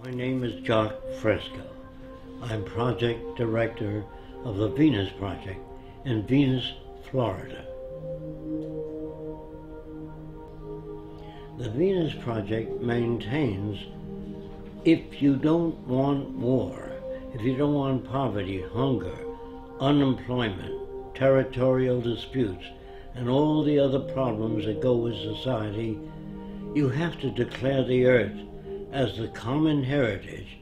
My name is Jacque Fresco. I'm project director of the Venus Project in Venus, Florida. The Venus Project maintains if you don't want war, if you don't want poverty, hunger, unemployment, territorial disputes, and all the other problems that go with society, you have to declare the earth as the common heritage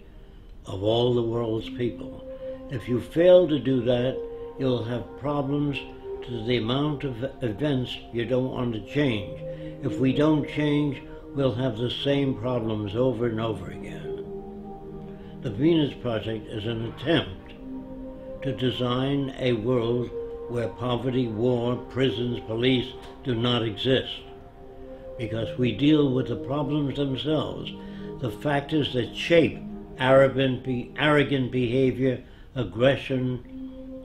of all the world's people. If you fail to do that, you'll have problems to the amount of events you don't want to change. If we don't change, we'll have the same problems over and over again. The Venus Project is an attempt to design a world where poverty, war, prisons, police do not exist, because we deal with the problems themselves, the factors that shape arrogant behavior, aggression,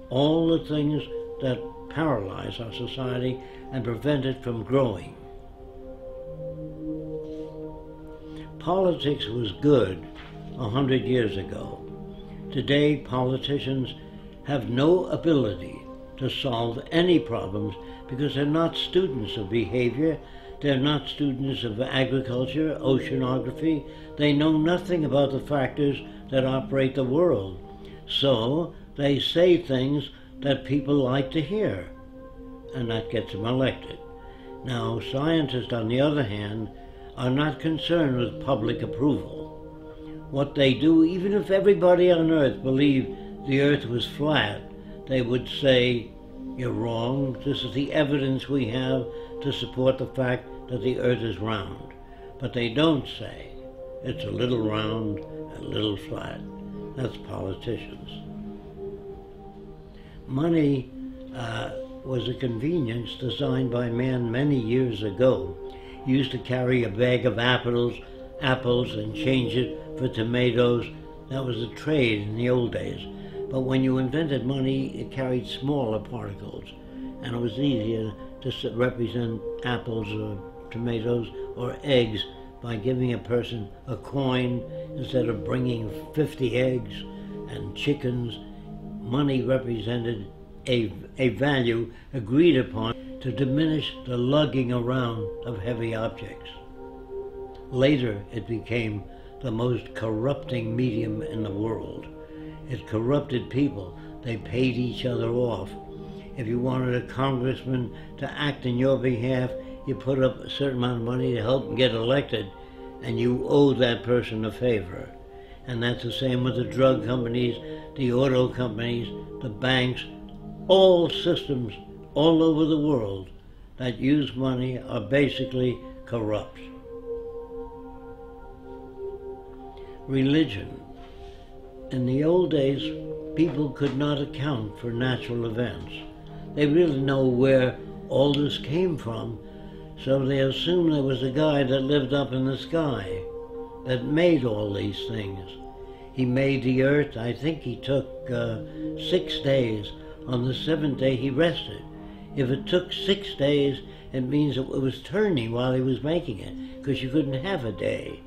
all the things that paralyze our society and prevent it from growing. Politics was good 100 years ago. Today, politicians have no ability to solve any problems because they're not students of behavior, they're not students of agriculture, oceanography, they know nothing about the factors that operate the world. So they say things that people like to hear, and that gets them elected. Now, scientists, on the other hand, are not concerned with public approval. What they do, even if everybody on Earth believed the Earth was flat, they would say, "You're wrong. This is the evidence we have to support the fact that the Earth is round." But they don't say it's a little round and a little flat. That's politicians. Money was a convenience designed by man many years ago. You used to carry a bag of apples and change it for tomatoes. That was a trade in the old days. But when you invented money, it carried smaller particles, and it was easier to represent apples or tomatoes or eggs by giving a person a coin instead of bringing 50 eggs and chickens. Money represented a value agreed upon to diminish the lugging around of heavy objects. Later, it became the most corrupting medium in the world. It corrupted people. They paid each other off. If you wanted a congressman to act in your behalf, you put up a certain amount of money to help him get elected, and you owe that person a favor. And that's the same with the drug companies, the auto companies, the banks. All systems all over the world that use money are basically corrupt. Religion. In the old days, people could not account for natural events. They really know where all this came from, so they assumed there was a guy that lived up in the sky that made all these things. He made the earth. I think he took 6 days. On the 7th day, he rested. If it took 6 days, it means it was turning while he was making it, because you couldn't have a day.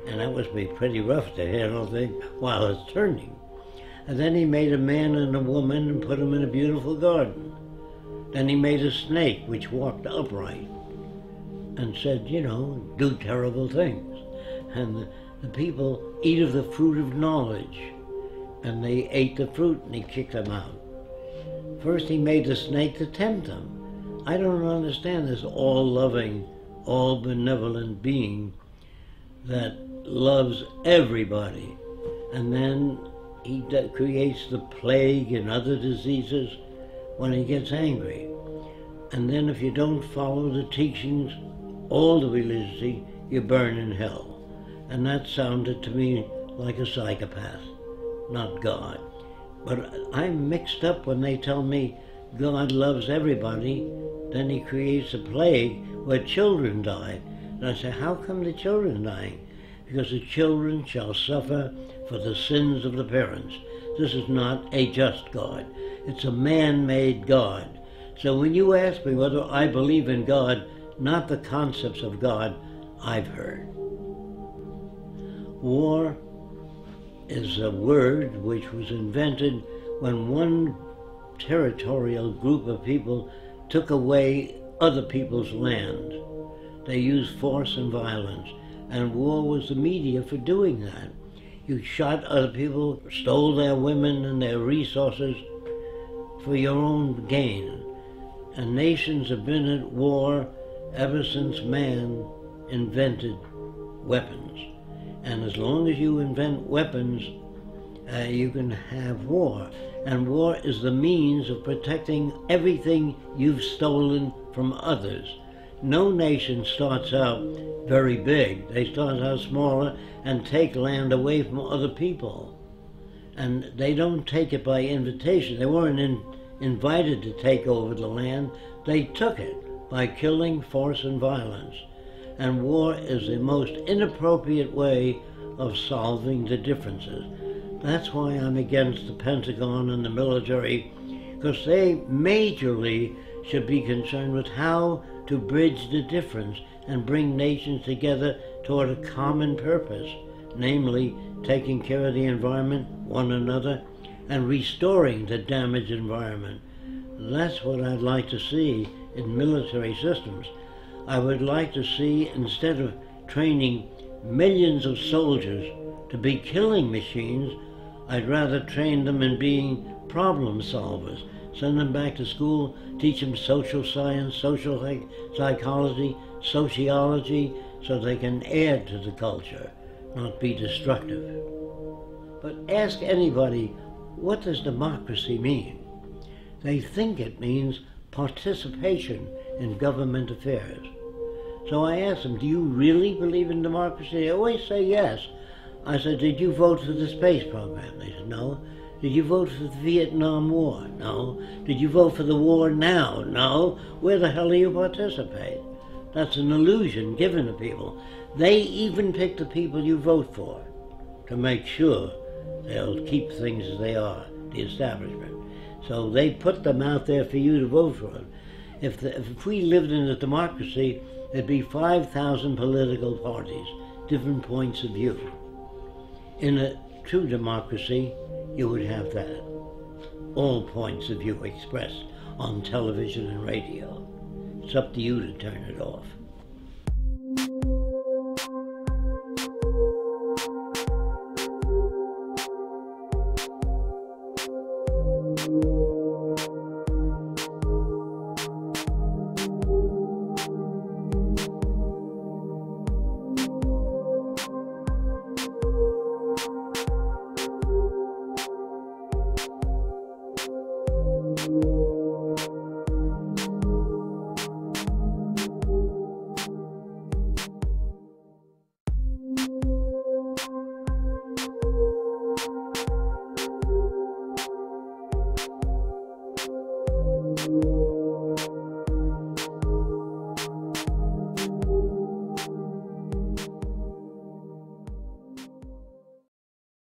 And that must be pretty rough to handle things while it's turning. And then he made a man and a woman and put them in a beautiful garden. Then he made a snake which walked upright and said, do terrible things. And the people eat of the fruit of knowledge. And they ate the fruit and he kicked them out. First he made the snake to tempt them. I don't understand this all-loving, all-benevolent being that loves everybody. And then he creates the plague and other diseases when he gets angry. And then if you don't follow the teachings, all the religiosity, you burn in hell. And that sounded to me like a psychopath, not God. But I'm mixed up when they tell me God loves everybody, then he creates a plague where children died. And I say, how come the children dying? Because the children shall suffer for the sins of the parents. This is not a just God. It's a man-made God. So when you ask me whether I believe in God, not the concepts of God I've heard. War is a word which was invented when one territorial group of people took away other people's land. They used force and violence, and war was the media for doing that. You shot other people, stole their women and their resources for your own gain. And nations have been at war ever since man invented weapons. And as long as you invent weapons, you can have war. And war is the means of protecting everything you've stolen from others. No nation starts out very big. They start out smaller and take land away from other people. And they don't take it by invitation. They weren't invited to take over the land. They took it by killing, force, and violence. And war is the most inappropriate way of solving the differences. That's why I'm against the Pentagon and the military, because they majorly should be concerned with how to bridge the difference and bring nations together toward a common purpose, namely taking care of the environment, one another, and restoring the damaged environment. That's what I'd like to see in military systems. I would like to see, instead of training millions of soldiers to be killing machines, I'd rather train them in being problem solvers. Send them back to school, teach them social science, social psychology, sociology, so they can add to the culture, not be destructive. But ask anybody, what does democracy mean? They think it means participation in government affairs. So I asked them, do you really believe in democracy? They always say yes. I said, did you vote for the space program? They said, no. Did you vote for the Vietnam War? No. Did you vote for the war now? No. Where the hell do you participate? That's an illusion given to people. They even pick the people you vote for to make sure they'll keep things as they are, the establishment. So they put them out there for you to vote for them. If we lived in a democracy, there'd be 5,000 political parties, different points of view. In a true democracy, you would have that. All points of view expressed on television and radio. It's up to you to turn it off.